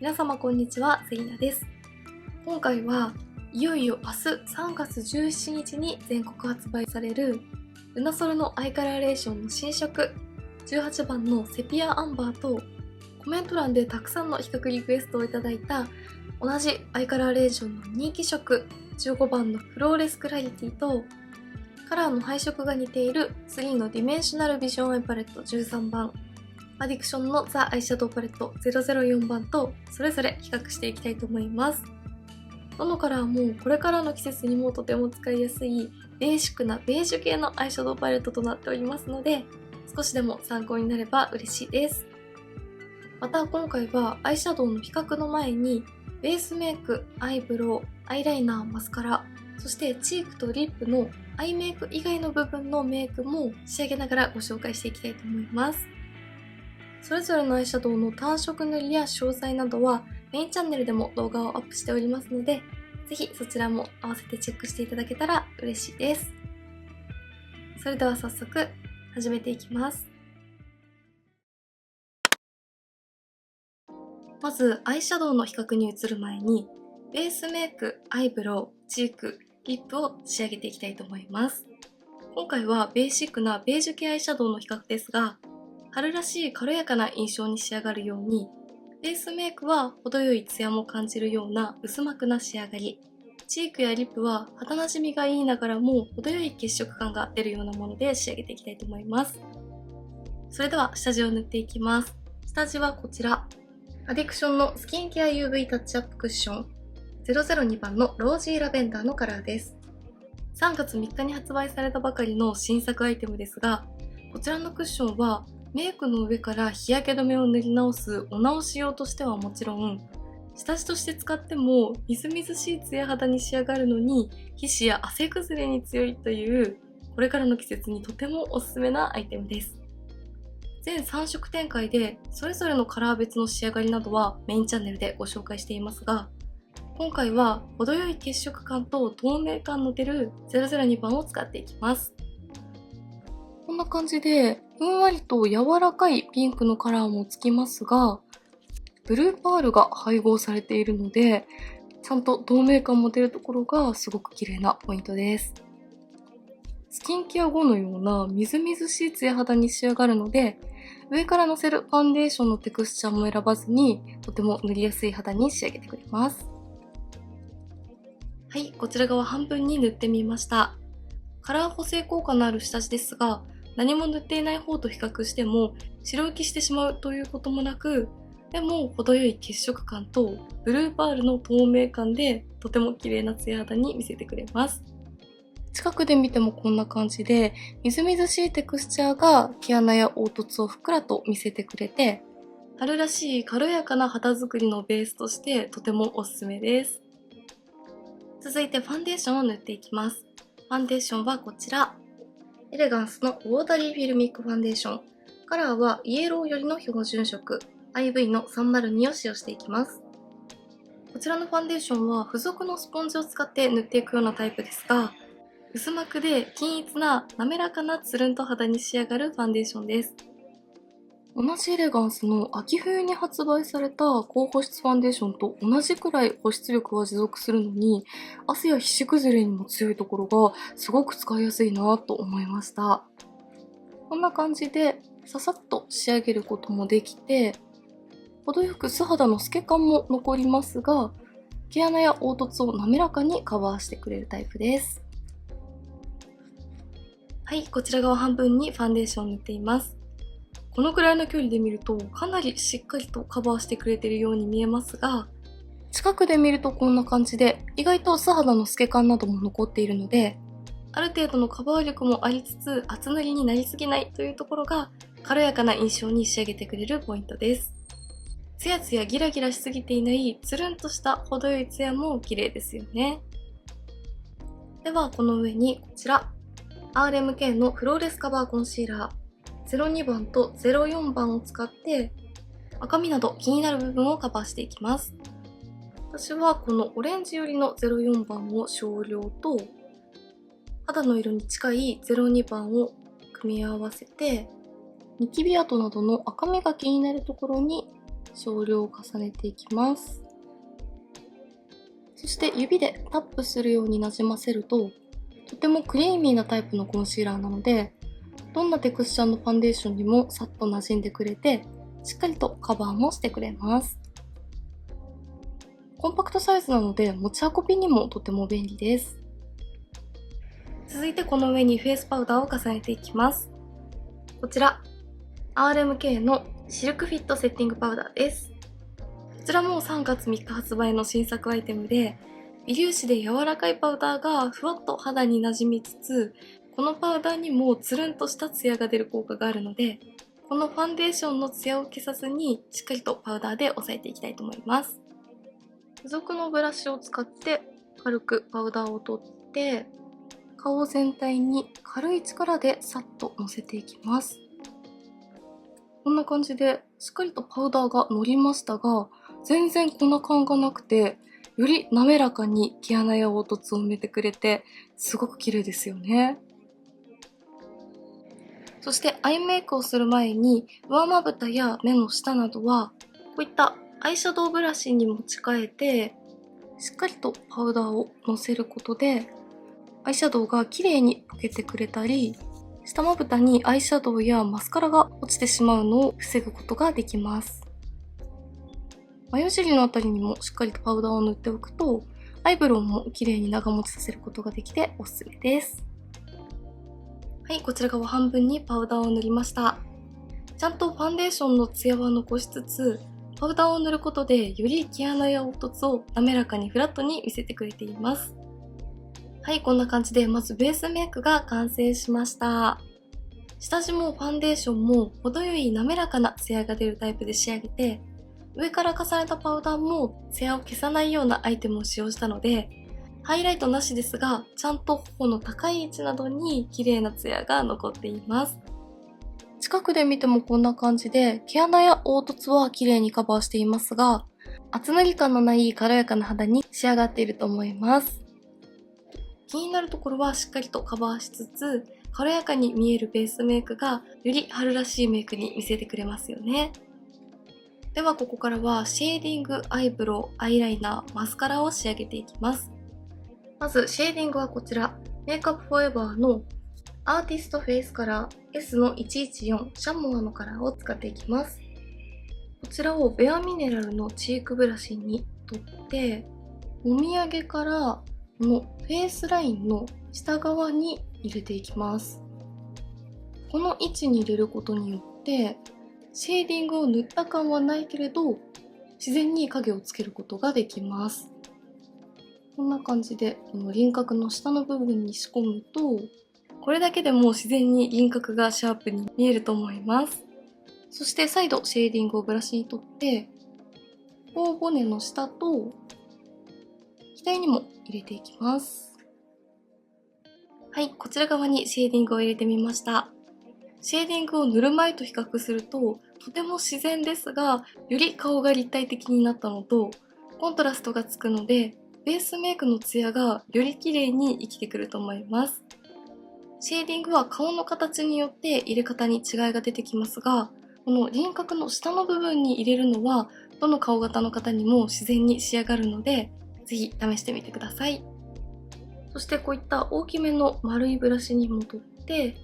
皆様こんにちは、セリナです。今回はいよいよ明日3月17日に全国発売されるルナソルのアイカラーレーションの新色18番のセピアアンバーと、コメント欄でたくさんの比較リクエストをいただいた同じアイカラーレーションの人気色15番のフローレスクラリティと、カラーの配色が似ている3のディメンショナルビジョンアイパレット13番、アディクションのザ・アイシャドウパレット004番とそれぞれ比較していきたいと思います。どのカラーもこれからの季節にもとても使いやすいベーシックなベージュ系のアイシャドウパレットとなっておりますので、少しでも参考になれば嬉しいです。また今回はアイシャドウの比較の前にベースメイク、アイブロウ、アイライナー、マスカラ、そしてチークとリップのアイメイク以外の部分のメイクも仕上げながらご紹介していきたいと思います。それぞれのアイシャドウの単色塗りや詳細などはメインチャンネルでも動画をアップしておりますので、ぜひそちらも合わせてチェックしていただけたら嬉しいです。それでは早速始めていきます。まずアイシャドウの比較に移る前に、ベースメイク、アイブロウ、チーク、リップを仕上げていきたいと思います。今回はベーシックなベージュ系アイシャドウの比較ですが、春らしい軽やかな印象に仕上がるように、ベースメイクは程よいツヤも感じるような薄膜な仕上がり、チークやリップは肌なじみがいいながらも程よい血色感が出るようなもので仕上げていきたいと思います。それでは下地を塗っていきます。下地はこちら、アディクションのスキンケア UV タッチアップクッション002番のロージーラベンダーのカラーです。3月3日に発売されたばかりの新作アイテムですが、こちらのクッションはメイクの上から日焼け止めを塗り直すお直し用としてはもちろん、下地として使ってもみずみずしいツヤ肌に仕上がるのに皮脂や汗崩れに強いという、これからの季節にとてもおすすめなアイテムです。全3色展開でそれぞれのカラー別の仕上がりなどはメインチャンネルでご紹介していますが、今回は程よい血色感と透明感の出る002番を使っていきます。こんな感じでふんわりと柔らかいピンクのカラーもつきますが、ブルーパールが配合されているので、ちゃんと透明感も出るところがすごく綺麗なポイントです。スキンケア後のようなみずみずしいツヤ肌に仕上がるので、上からのせるファンデーションのテクスチャーも選ばずにとても塗りやすい肌に仕上げてくれます。はい、こちら側半分に塗ってみました。カラー補正効果のある下地ですが、何も塗っていない方と比較しても白浮きしてしまうということもなく、でも程よい血色感とブルーパールの透明感でとても綺麗なツヤ肌に見せてくれます。近くで見てもこんな感じで、みずみずしいテクスチャーが毛穴や凹凸をふっくらと見せてくれて、春らしい軽やかな肌作りのベースとしてとてもおすすめです。続いてファンデーションを塗っていきます。ファンデーションはこちら、エレガンスのウォータリーフィルミックファンデーション。カラーはイエローよりの標準色 IV の302を使用していきます。こちらのファンデーションは付属のスポンジを使って塗っていくようなタイプですが、薄膜で均一な滑らかなつるんと肌に仕上がるファンデーションです。同じエレガンスの秋冬に発売された高保湿ファンデーションと同じくらい保湿力は持続するのに、汗や皮脂崩れにも強いところがすごく使いやすいなと思いました。こんな感じでささっと仕上げることもできて、程よく素肌の透け感も残りますが、毛穴や凹凸を滑らかにカバーしてくれるタイプです。はい、こちら側半分にファンデーションを塗っています。このくらいの距離で見るとかなりしっかりとカバーしてくれているように見えますが、近くで見るとこんな感じで意外と素肌の透け感なども残っているので、ある程度のカバー力もありつつ厚塗りになりすぎないというところが軽やかな印象に仕上げてくれるポイントです。ツヤツヤギラギラしすぎていないつるんとした程よいツヤも綺麗ですよね。ではこの上にこちら、RMK のフローレスカバーコンシーラー02番と04番を使って赤みなど気になる部分をカバーしていきます。私はこのオレンジ寄りの04番を少量と肌の色に近い02番を組み合わせて、ニキビ跡などの赤みが気になるところに少量重ねていきます。そして指でタップするようになじませると、とてもクリーミーなタイプのコンシーラーなので、どんなテクスチャーのファンデーションにもさっと馴染んでくれて、しっかりとカバーもしてくれます。コンパクトサイズなので持ち運びにもとても便利です。続いてこの上にフェイスパウダーを重ねていきます。こちら RMK のシルクフィットセッティングパウダーです。こちらも3月3日発売の新作アイテムで、微粒子で柔らかいパウダーがふわっと肌になじみつつ、このパウダーにもつるんとしたツヤが出る効果があるので、このファンデーションのツヤを消さずにしっかりとパウダーで押さえていきたいと思います。付属のブラシを使って軽くパウダーを取って、顔全体に軽い力でさっとのせていきます。こんな感じでしっかりとパウダーが乗りましたが、全然粉感がなくて、より滑らかに毛穴や凹凸を埋めてくれて、すごく綺麗ですよね。そしてアイメイクをする前に、上まぶたや目の下などは、こういったアイシャドウブラシに持ち替えて、しっかりとパウダーをのせることで、アイシャドウが綺麗に溶けてくれたり、下まぶたにアイシャドウやマスカラが落ちてしまうのを防ぐことができます。眉尻のあたりにもしっかりとパウダーを塗っておくと、アイブロウも綺麗に長持ちさせることができておすすめです。はい、こちら側半分にパウダーを塗りました。ちゃんとファンデーションのツヤは残しつつ、パウダーを塗ることでより毛穴や凹凸を滑らかにフラットに見せてくれています。はい、こんな感じでまずベースメイクが完成しました。下地もファンデーションも程よい滑らかなツヤが出るタイプで仕上げて、上から重ねたパウダーもツヤを消さないようなアイテムを使用したので、ハイライトなしですが、ちゃんと頬の高い位置などに綺麗なツヤが残っています。近くで見てもこんな感じで、毛穴や凹凸は綺麗にカバーしていますが、厚塗り感のない軽やかな肌に仕上がっていると思います。気になるところはしっかりとカバーしつつ、軽やかに見えるベースメイクがより春らしいメイクに見せてくれますよね。ではここからはシェーディング、アイブロウ、アイライナー、マスカラを仕上げていきます。まずシェーディングはこちら、メイクアップフォーエバーのアーティストフェイスカラー S の114シャモアのカラーを使っていきます。こちらをベアミネラルのチークブラシに取って、もみあげからこのフェイスラインの下側に入れていきます。この位置に入れることによってシェーディングを塗った感はないけれど自然に影をつけることができます。こんな感じでこの輪郭の下の部分に仕込むと、これだけでも自然に輪郭がシャープに見えると思います。そして再度シェーディングをブラシに取って頬骨の下と額にも入れていきます。はい、こちら側にシェーディングを入れてみました。シェーディングを塗る前と比較すると、とても自然ですが、より顔が立体的になったのと、コントラストがつくので、ベースメイクのツヤがより綺麗に生きてくると思います。シェーディングは顔の形によって入れ方に違いが出てきますが、この輪郭の下の部分に入れるのは、どの顔型の方にも自然に仕上がるので、ぜひ試してみてください。そしてこういった大きめの丸いブラシに戻って、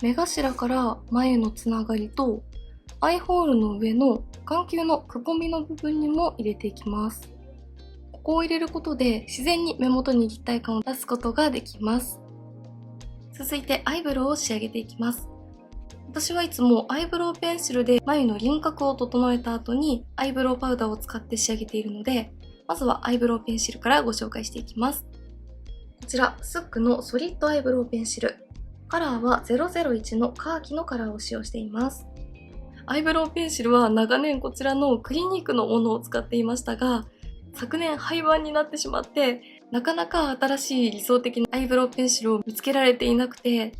目頭から眉のつながりとアイホールの上の眼球のくぼみの部分にも入れていきます。ここを入れることで自然に目元に立体感を出すことができます。続いてアイブロウを仕上げていきます。私はいつもアイブロウペンシルで眉の輪郭を整えた後にアイブロウパウダーを使って仕上げているので、まずはアイブロウペンシルからご紹介していきます。こちら、スックのソリッドアイブロウペンシル。カラーは001のカーキのカラーを使用しています。アイブロウペンシルは長年こちらのクリニックのものを使っていましたが、昨年廃盤になってしまって、なかなか新しい理想的なアイブロウペンシルを見つけられていなくて、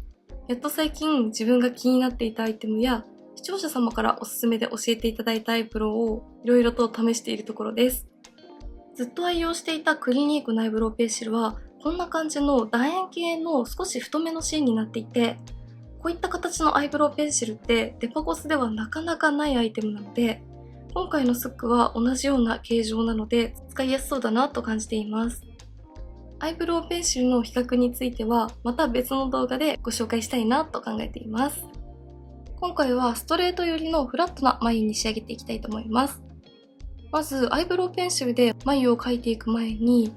やっと最近自分が気になっていたアイテムや、視聴者様からおすすめで教えていただいたアイブロウをいろいろと試しているところです。ずっと愛用していたクリニックのアイブロウペンシルは、こんな感じの楕円形の少し太めの芯になっていて、こういった形のアイブロウペンシルってデパコスではなかなかないアイテムなので、今回のスックは同じような形状なので使いやすそうだなと感じています。アイブロウペンシルの比較についてはまた別の動画でご紹介したいなと考えています。今回はストレート寄りのフラットな眉に仕上げていきたいと思います。まずアイブロウペンシルで眉を描いていく前に、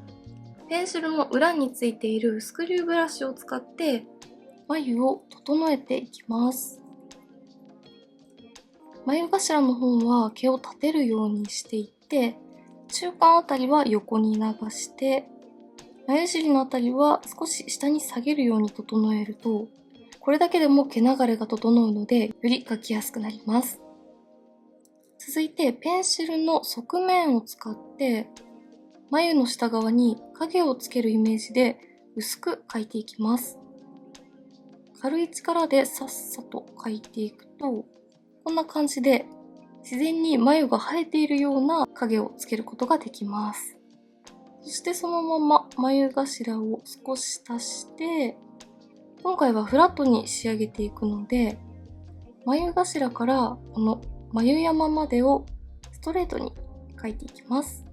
ペンシルの裏についているスクリューブラシを使って眉を整えていきます。眉頭の方は毛を立てるようにしていって、中間あたりは横に流して、眉尻のあたりは少し下に下げるように整えると、これだけでも毛流れが整うので、より描きやすくなります。続いてペンシルの側面を使って、眉の下側に影をつけるイメージで薄く描いていきます。軽い力でさっさと描いていくと、こんな感じで自然に眉が生えているような影をつけることができます。そしてそのまま眉頭を少し足して、今回はフラットに仕上げていくので、眉頭からこの眉山までをストレートに描いていきます。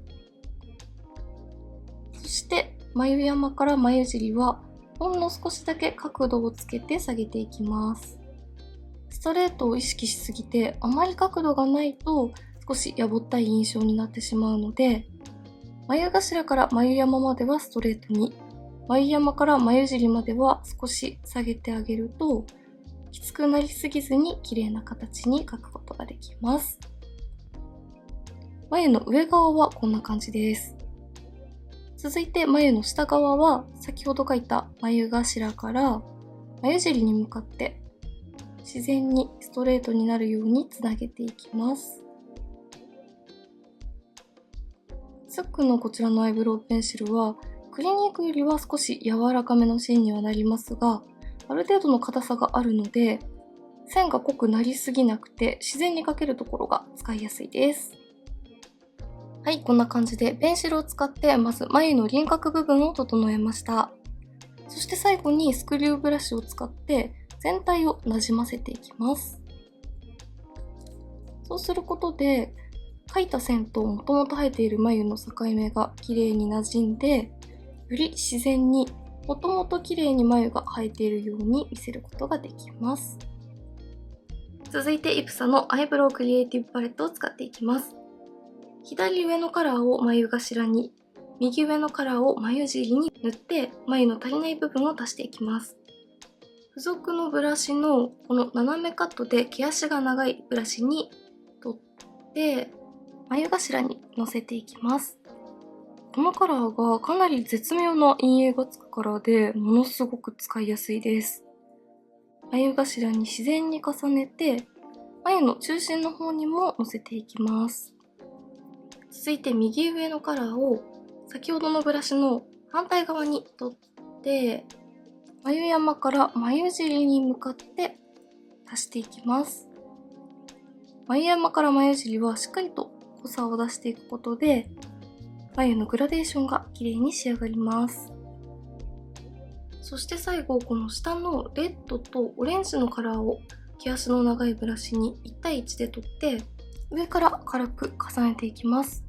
そして眉山から眉尻はほんの少しだけ角度をつけて下げていきます。ストレートを意識しすぎてあまり角度がないと少しやぼったい印象になってしまうので、眉頭から眉山まではストレートに、眉山から眉尻までは少し下げてあげると、きつくなりすぎずに綺麗な形に描くことができます。眉の上側はこんな感じです。続いて眉の下側は先ほど描いた眉頭から眉尻に向かって自然にストレートになるようにつなげていきます。スックのこちらのアイブロウペンシルはクリニックよりは少し柔らかめの芯にはなりますが、ある程度の硬さがあるので線が濃くなりすぎなくて自然に描けるところが使いやすいです。はい、こんな感じでペンシルを使ってまず眉の輪郭部分を整えました。そして最後にスクリューブラシを使って全体をなじませていきます。そうすることで描いた線ともともと生えている眉の境目が綺麗になじんで、より自然にもともと綺麗に眉が生えているように見せることができます。続いてイプサのアイブロウクリエイティブパレットを使っていきます。左上のカラーを眉頭に、右上のカラーを眉尻に塗って眉の足りない部分を足していきます。付属のブラシのこの斜めカットで毛足が長いブラシに取って眉頭にのせていきます。このカラーがかなり絶妙な陰影がつくカラーでものすごく使いやすいです。眉頭に自然に重ねて眉の中心の方にものせていきます。続いて右上のカラーを先ほどのブラシの反対側に取って眉山から眉尻に向かって足していきます。眉山から眉尻はしっかりと濃さを出していくことで眉のグラデーションが綺麗に仕上がります。そして最後この下のレッドとオレンジのカラーを毛足の長いブラシに1対1で取って上から軽く重ねていきます。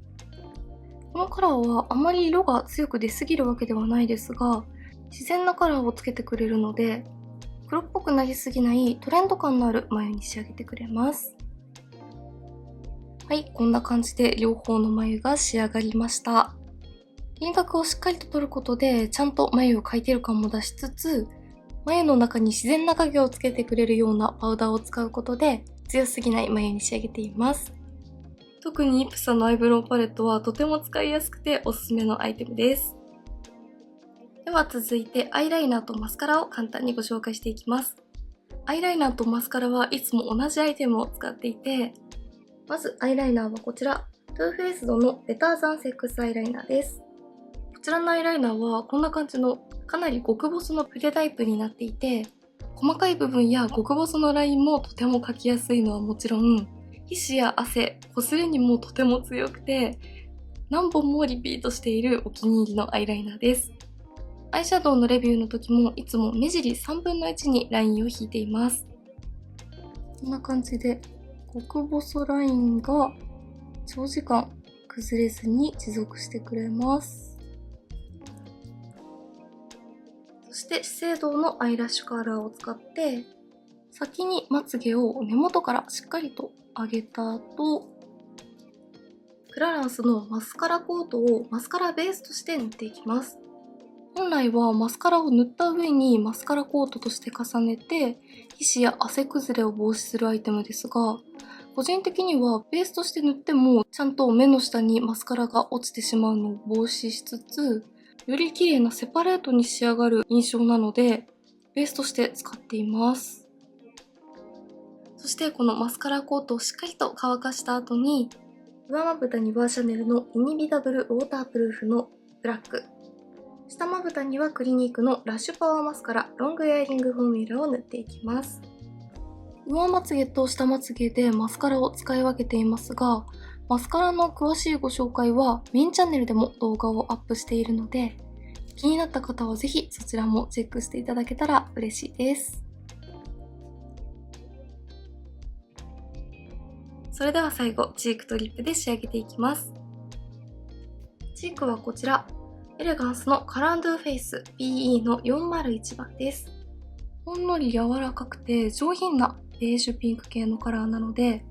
このカラーはあまり色が強く出すぎるわけではないですが、自然なカラーをつけてくれるので黒っぽくなりすぎないトレンド感のある眉に仕上げてくれます。はい、こんな感じで両方の眉が仕上がりました。輪郭をしっかりと取ることでちゃんと眉を描いている感も出しつつ、眉の中に自然な影をつけてくれるようなパウダーを使うことで強すぎない眉に仕上げています。特にイプサのアイブロウパレットはとても使いやすくておすすめのアイテムです。では続いてアイライナーとマスカラを簡単にご紹介していきます。アイライナーとマスカラはいつも同じアイテムを使っていて、まずアイライナーはこちら、トゥーフェイスドのベターザンセックスアイライナーです。こちらのアイライナーはこんな感じのかなり極細の筆タイプになっていて、細かい部分や極細のラインもとても描きやすいのはもちろん、皮脂や汗、こすれにもとても強くて、何本もリピートしているお気に入りのアイライナーです。アイシャドウのレビューの時もいつも目尻3分の1にラインを引いています。こんな感じで極細ラインが長時間崩れずに持続してくれます。そして資生堂のアイラッシュカーラーを使って先にまつげを根元からしっかりと上げた後、クラランスのマスカラコートをマスカラベースとして塗っていきます。本来はマスカラを塗った上にマスカラコートとして重ねて皮脂や汗崩れを防止するアイテムですが、個人的にはベースとして塗ってもちゃんと目の下にマスカラが落ちてしまうのを防止しつつ、より綺麗なセパレートに仕上がる印象なのでベースとして使っています。そしてこのマスカラコートをしっかりと乾かした後に、上まぶたにはシャネルのイニビタブルウォータープルーフのブラック、下まぶたにはクリニークのラッシュパワーマスカラロングエアリングフォーミュラを塗っていきます。上まつげと下まつげでマスカラを使い分けていますが、マスカラの詳しいご紹介はメインチャンネルでも動画をアップしているので、気になった方はぜひそちらもチェックしていただけたら嬉しいです。それでは最後、チークとリップで仕上げていきます。チークはこちら、エレガンスのカランドゥフェイス BE の401番です。ほんのり柔らかくて上品なベージュピンク系のカラーなので、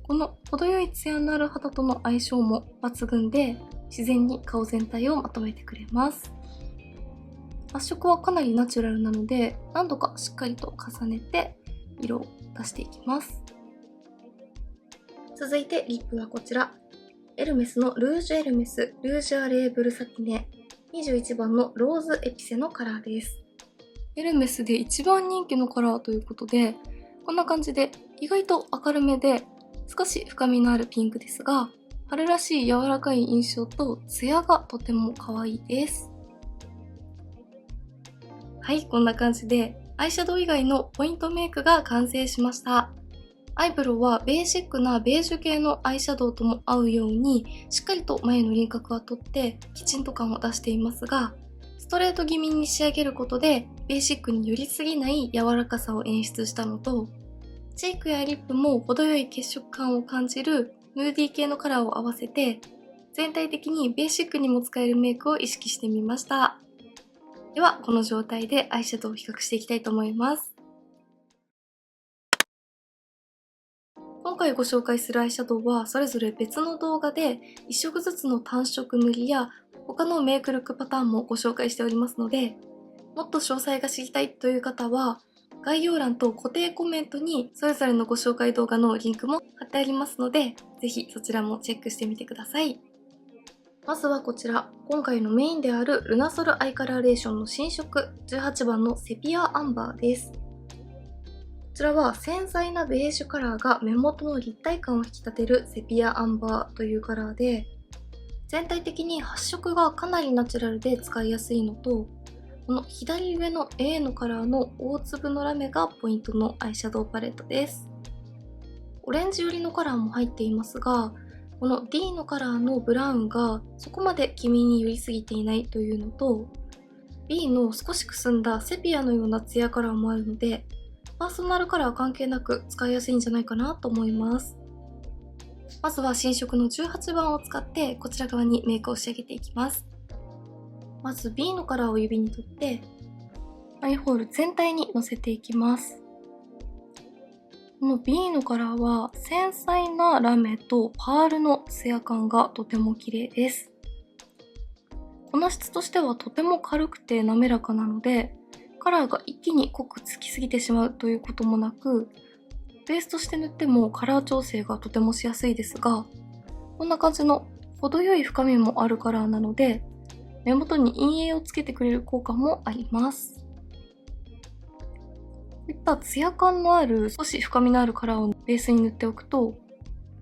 この程よいツヤのある肌との相性も抜群で、自然に顔全体をまとめてくれます。発色はかなりナチュラルなので、何度かしっかりと重ねて色を出していきます。続いてリップはこちら、エルメスのルージュエルメスルージュアレーブルサティネ21番のローズエピセのカラーです。エルメスで一番人気のカラーということで、こんな感じで意外と明るめで少し深みのあるピンクですが、春らしい柔らかい印象とツヤがとても可愛いです。はい、こんな感じでアイシャドウ以外のポイントメイクが完成しました。アイブロウはベーシックなベージュ系のアイシャドウとも合うようにしっかりと眉の輪郭は取ってきちんと感を出していますが、ストレート気味に仕上げることでベーシックに寄りすぎない柔らかさを演出したのと、チークやリップも程よい血色感を感じるヌーディー系のカラーを合わせて全体的にベーシックにも使えるメイクを意識してみました。ではこの状態でアイシャドウを比較していきたいと思います。今回ご紹介するアイシャドウはそれぞれ別の動画で1色ずつの単色塗りや他のメイクルックパターンもご紹介しておりますので、もっと詳細が知りたいという方は概要欄と固定コメントにそれぞれのご紹介動画のリンクも貼ってありますので、ぜひそちらもチェックしてみてください。まずはこちら、今回のメインであるルナソルアイカラーレーションの新色18番のセピアアンバーです。こちらは繊細なベージュカラーが目元の立体感を引き立てるセピアアンバーというカラーで、全体的に発色がかなりナチュラルで使いやすいのと、この左上の A のカラーの大粒のラメがポイントのアイシャドウパレットです。オレンジ寄りのカラーも入っていますが、この D のカラーのブラウンがそこまで黄身に寄りすぎていないというのと、B の少しくすんだセピアのようなツヤカラーもあるので、パーソナルカラー関係なく使いやすいんじゃないかなと思います。まずは新色の18番を使ってこちら側にメイクを仕上げていきます。まず B のカラーを指に取ってアイホール全体にのせていきます。この B のカラーは繊細なラメとパールのツヤ感がとても綺麗です。粉質としてはとても軽くて滑らかなので、カラーが一気に濃くつきすぎてしまうということもなく、ベースとして塗ってもカラー調整がとてもしやすいですが、こんな感じの程よい深みもあるカラーなので、目元に陰影をつけてくれる効果もあります。こういったツヤ感のある少し深みのあるカラーをベースに塗っておくと、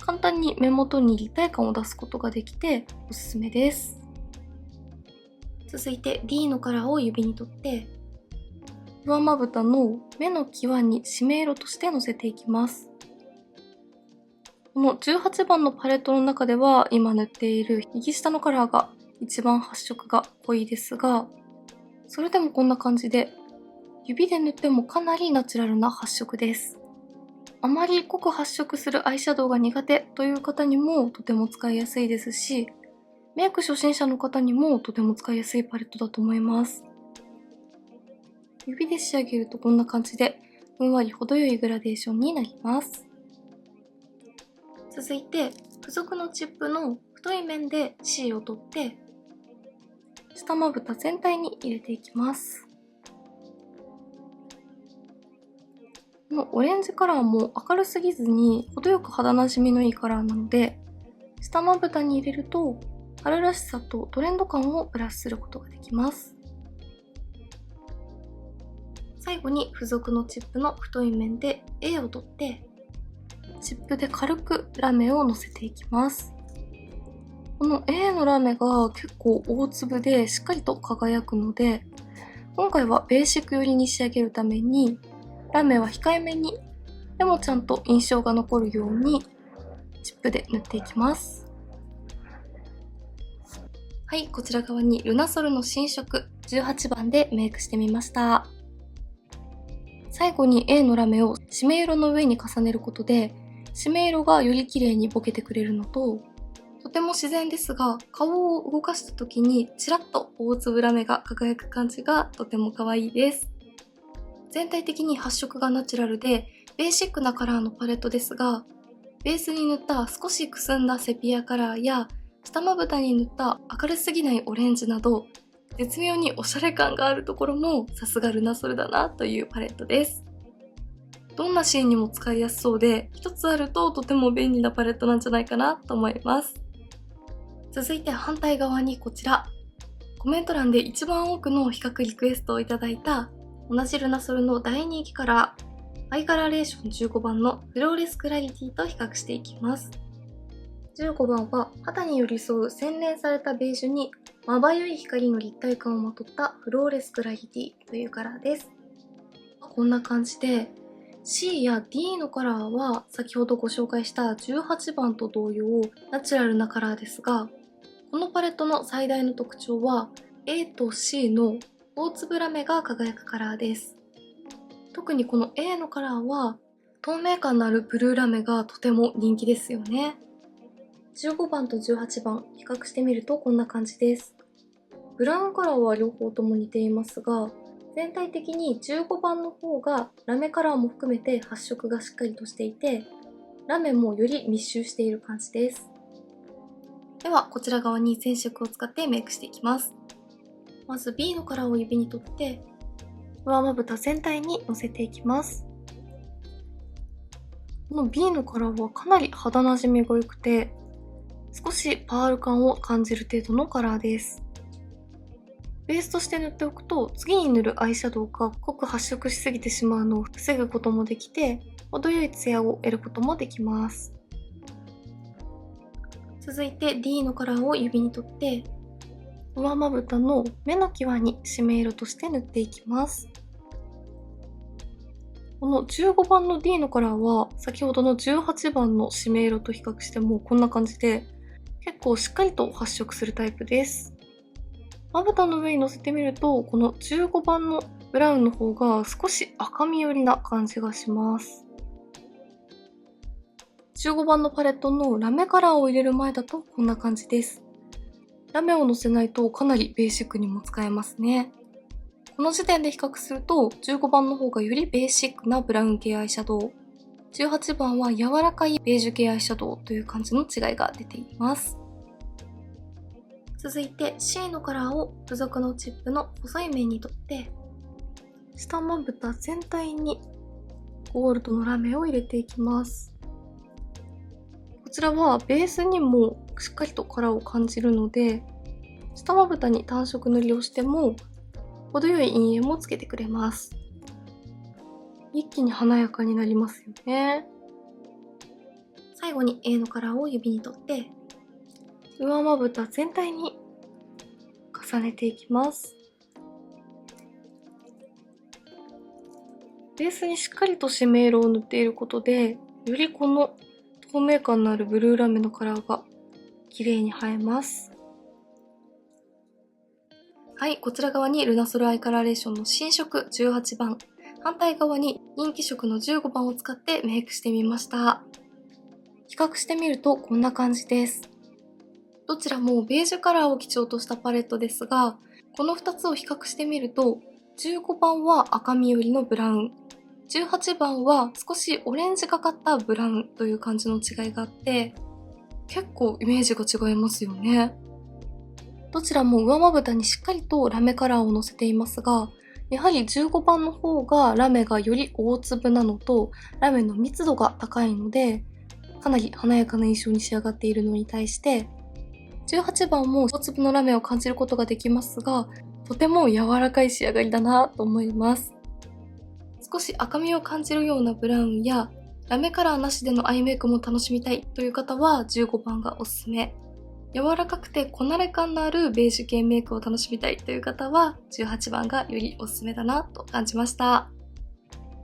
簡単に目元に立体感を出すことができておすすめです。続いて D のカラーを指に取って、上まぶたの目の際に締め色としてのせていきます。この18番のパレットの中では今塗っている右下のカラーが一番発色が濃いですが、それでもこんな感じで指で塗ってもかなりナチュラルな発色です。あまり濃く発色するアイシャドウが苦手という方にもとても使いやすいですし、メイク初心者の方にもとても使いやすいパレットだと思います。指で仕上げるとこんな感じで、ふんわり程よいグラデーションになります。続いて、付属のチップの太い面で C を取って、下まぶた全体に入れていきます。このオレンジカラーも明るすぎずに程よく肌なじみのいいカラーなので、下まぶたに入れると春らしさとトレンド感をプラスすることができます。最後に付属のチップの太い面で A を取って、チップで軽くラメをのせていきます。この A のラメが結構大粒でしっかりと輝くので、今回はベーシック寄りに仕上げるために、ラメは控えめに、でもちゃんと印象が残るようにチップで塗っていきます。はい、こちら側にルナソルの新色18番でメイクしてみました。最後に A のラメを締め色の上に重ねることで、締め色がより綺麗にぼけてくれるのと、とても自然ですが、顔を動かした時にちらっと大粒ラメが輝く感じがとても可愛いです。全体的に発色がナチュラルで、ベーシックなカラーのパレットですが、ベースに塗った少しくすんだセピアカラーや、下まぶたに塗った明るすぎないオレンジなど、絶妙におしゃれ感があるところもさすがルナソルだなというパレットです。どんなシーンにも使いやすそうで、一つあるととても便利なパレットなんじゃないかなと思います。続いて反対側にこちら。コメント欄で一番多くの比較リクエストをいただいた、同じルナソルの大人気カラー、アイカラーレーション15番のフローレスクラリティと比較していきます。15番は肌に寄り添う洗練されたベージュにまばゆい光の立体感をまとったフローレスクラリティというカラーです。こんな感じで C や D のカラーは先ほどご紹介した18番と同様ナチュラルなカラーですが、このパレットの最大の特徴は A と C の大粒ラメが輝くカラーです。特にこの A のカラーは透明感のあるブルーラメがとても人気ですよね。15番と18番比較してみるとこんな感じです。ブラウンカラーは両方とも似ていますが、全体的に15番の方がラメカラーも含めて発色がしっかりとしていて、ラメもより密集している感じです。ではこちら側に全色を使ってメイクしていきます。まず B のカラーを指に取って上まぶた全体にのせていきます。この B のカラーはかなり肌なじみが良くて、少しパール感を感じる程度のカラーです。ベースとして塗っておくと、次に塗るアイシャドウが濃く発色しすぎてしまうのを防ぐこともできて、程よいツヤを得ることもできます。続いて D のカラーを指に取って、上まぶたの目の際に締め色として塗っていきます。この15番の D のカラーは先ほどの18番の締め色と比較してもこんな感じで結構しっかりと発色するタイプです。まぶたの上に乗せてみるとこの15番のブラウンの方が少し赤み寄りな感じがします。15番のパレットのラメカラーを入れる前だとこんな感じです。ラメを乗せないとかなりベーシックにも使えますね。この時点で比較すると15番の方がよりベーシックなブラウン系アイシャドウ、18番は柔らかいベージュ系アイシャドウという感じの違いが出ています。続いて C のカラーを付属のチップの細い面に取って下まぶた全体にゴールドのラメを入れていきます。こちらはベースにもしっかりとカラーを感じるので、下まぶたに単色塗りをしても程よい陰影もつけてくれます。一気に華やかになりますよね。最後に A のカラーを指に取って上まぶた全体に重ねていきます。ベースにしっかりと締め色を塗っていることで、よりこの透明感のあるブルーラメのカラーが綺麗に映えます。はい、こちら側にルナソルアイカラーレーションの新色18番、反対側に人気色の15番を使ってメイクしてみました。比較してみるとこんな感じです。どちらもベージュカラーを基調としたパレットですが、この2つを比較してみると、15番は赤み寄りのブラウン、18番は少しオレンジがかったブラウンという感じの違いがあって、結構イメージが違いますよね。どちらも上まぶたにしっかりとラメカラーをのせていますが、やはり15番の方がラメがより大粒なのと、ラメの密度が高いので、かなり華やかな印象に仕上がっているのに対して、18番も小粒のラメを感じることができますが、とても柔らかい仕上がりだなと思います。少し赤みを感じるようなブラウンや、ラメカラーなしでのアイメイクも楽しみたいという方は15番がおすすめ。柔らかくてこなれ感のあるベージュ系メイクを楽しみたいという方は18番がよりおすすめだなと感じました。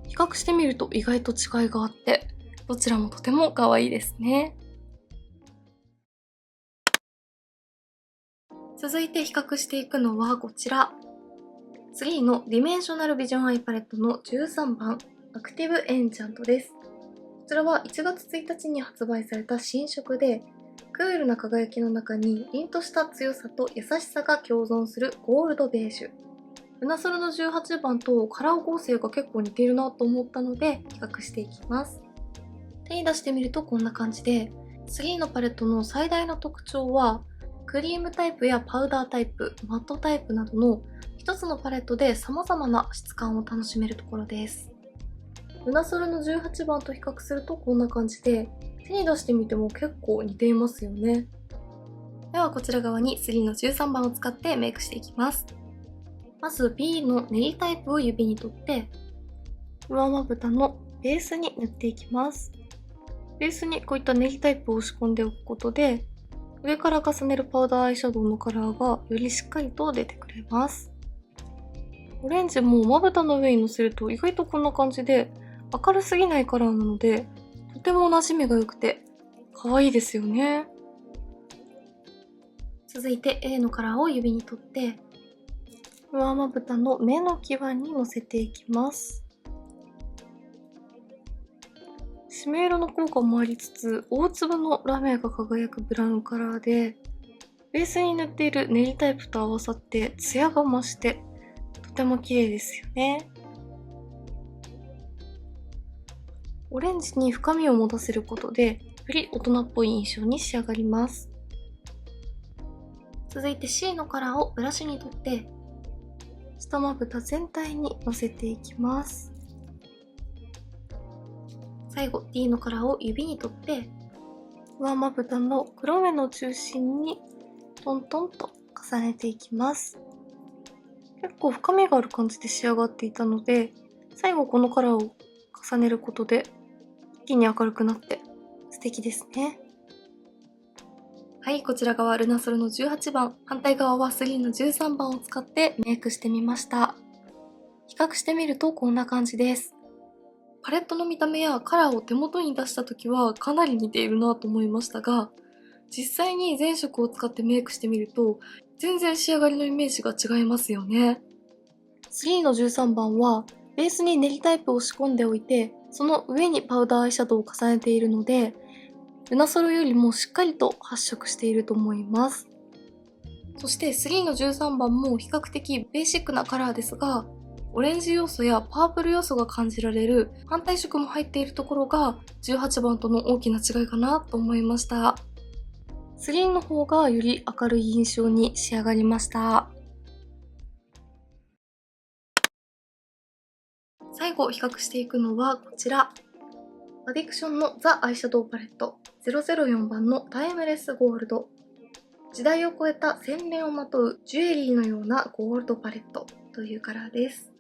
比較してみると意外と違いがあって、どちらもとても可愛いですね。続いて比較していくのはこちら。3のディメンショナルビジョンアイパレットの13番、アクティブエンチャントです。こちらは1月1日に発売された新色で、クールな輝きの中に凛とした強さと優しさが共存するゴールドベージュ。ルナソルの18番とカラー構成が結構似ているなと思ったので比較していきます。手に出してみるとこんな感じで、3のパレットの最大の特徴は、クリームタイプやパウダータイプ、マットタイプなどの一つのパレットで様々な質感を楽しめるところです。ルナソルの18番と比較するとこんな感じで、手に出してみても結構似ていますよね。ではこちら側に3の13番を使ってメイクしていきます。まず B の練りタイプを指に取って、上まぶたのベースに塗っていきます。ベースにこういった練りタイプを押し込んでおくことで、上から重ねるパウダーアイシャドウのカラーがよりしっかりと出てくれます。オレンジもまぶたの上にのせると意外とこんな感じで明るすぎないカラーなので、とても馴染みが良くて可愛いですよね。続いて A のカラーを指に取って、上まぶたの目の際にのせていきます。締め色の効果もありつつ、大粒のラメが輝くブラウンカラーで、ベースに塗っている練りタイプと合わさってツヤが増して、とても綺麗ですよね。オレンジに深みを持たせることで、より大人っぽい印象に仕上がります。続いて C のカラーをブラシに取って、下まぶた全体にのせていきます。最後 D のカラーを指に取って、上まぶたの黒目の中心にトントンと重ねていきます。結構深みがある感じで仕上がっていたので、最後このカラーを重ねることで一気に明るくなって素敵ですね。はい、こちら側ルナソルの18番、反対側は3の13番を使ってメイクしてみました。比較してみるとこんな感じです。パレットの見た目やカラーを手元に出した時はかなり似ているなと思いましたが、実際に全色を使ってメイクしてみると全然仕上がりのイメージが違いますよね。3の13番はベースに練りタイプを仕込んでおいて、その上にパウダーアイシャドウを重ねているので、ルナソルよりもしっかりと発色していると思います。そして3の13番も比較的ベーシックなカラーですが、オレンジ要素やパープル要素が感じられる反対色も入っているところが18番との大きな違いかなと思いました。3の方がより明るい印象に仕上がりました。最後比較していくのはこちら。アディクションのザ・アイシャドウパレット004番のタイムレスゴールド。時代を超えた洗練をまとうジュエリーのようなゴールドパレットというカラーです。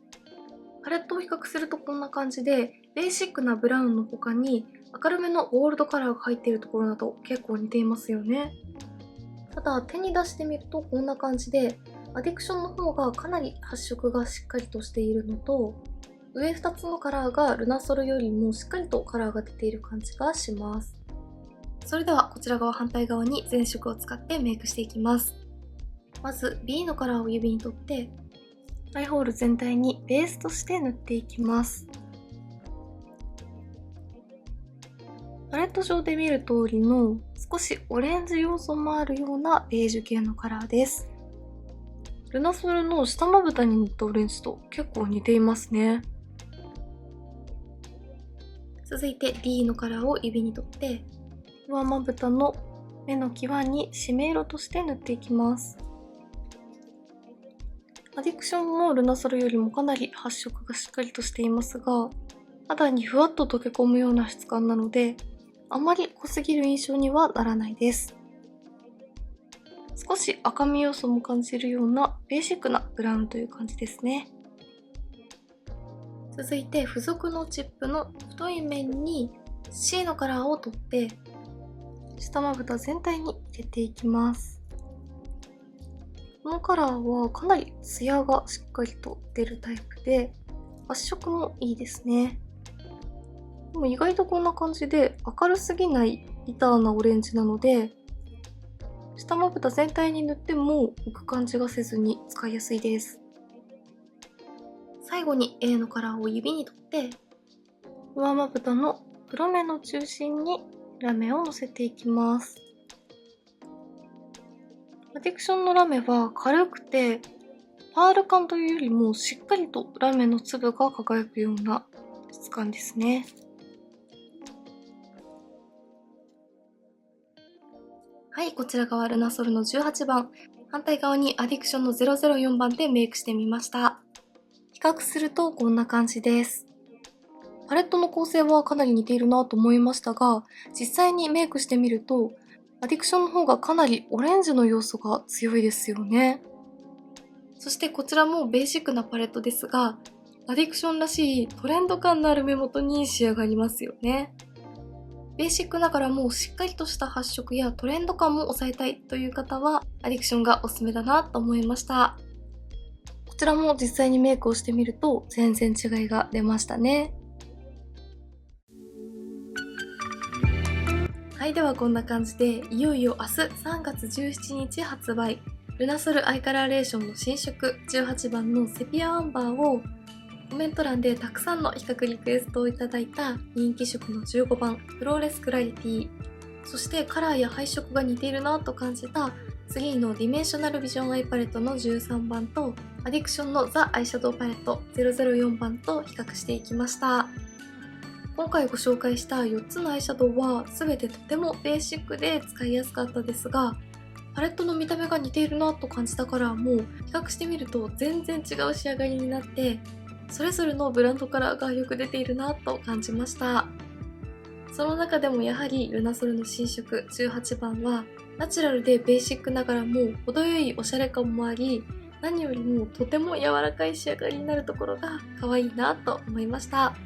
パレットを比較するとこんな感じで、ベーシックなブラウンの他に明るめのゴールドカラーが入っているところなど結構似ていますよね。ただ手に出してみるとこんな感じで、アディクションの方がかなり発色がしっかりとしているのと、上2つのカラーがルナソルよりもしっかりとカラーが出ている感じがします。それではこちら側反対側に全色を使ってメイクしていきます。まず B のカラーを指に取って、アイホール全体にベースとして塗っていきます。パレット上で見る通りの少しオレンジ要素もあるようなベージュ系のカラーです。ルナソルの下まぶたに塗ったオレンジと結構似ていますね。続いて D のカラーを指に取って上まぶたの目の際に締め色として塗っていきます。アディクションもルナソルよりもかなり発色がしっかりとしていますが、肌にふわっと溶け込むような質感なので、あまり濃すぎる印象にはならないです。少し赤み要素も感じるようなベーシックなブラウンという感じですね。続いて付属のチップの太い面に C のカラーを取って下まぶた全体に入れていきます。このカラーはかなりツヤがしっかりと出るタイプで発色もいいですね。でも意外とこんな感じで明るすぎないビターなオレンジなので下まぶた全体に塗っても浮く感じがせずに使いやすいです。最後に A のカラーを指に取って上まぶたの黒目の中心にラメをのせていきます。アディクションのラメは軽くてパール感というよりもしっかりとラメの粒が輝くような質感ですね。はい、こちら側ルナソルの18番、反対側にアディクションの004番でメイクしてみました。比較するとこんな感じです。パレットの構成はかなり似ているなと思いましたが、実際にメイクしてみると、アディクションの方がかなりオレンジの要素が強いですよね。そしてこちらもベーシックなパレットですが、アディクションらしいトレンド感のある目元に仕上がりますよね。ベーシックながらもしっかりとした発色やトレンド感も抑えたいという方はアディクションがおすすめだなと思いました。こちらも実際にメイクをしてみると全然違いが出ましたね。はい、ではこんな感じでいよいよ明日3月17日発売ルナソルアイカラーレーションの新色18番のセピアアンバーをコメント欄でたくさんの比較リクエストをいただいた人気色の15番フローレスクラリティ、そしてカラーや配色が似ているなと感じた3のディメンショナルビジョンアイパレットの13番とアディクションのザアイシャドウパレット004番と比較していきました。今回ご紹介した4つのアイシャドウは全てとてもベーシックで使いやすかったですが、パレットの見た目が似ているなと感じたカラーも比較してみると全然違う仕上がりになってそれぞれのブランドカラーがよく出ているなと感じました。その中でもやはりルナソルの新色18番はナチュラルでベーシックながらも程よいおしゃれ感もあり、何よりもとても柔らかい仕上がりになるところが可愛いなと思いました。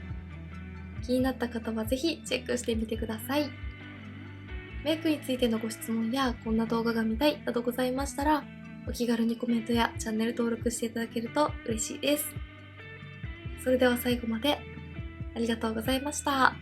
気になった方はぜひチェックしてみてください。メイクについてのご質問やこんな動画が見たいなどございましたらお気軽にコメントやチャンネル登録していただけると嬉しいです。それでは最後までありがとうございました。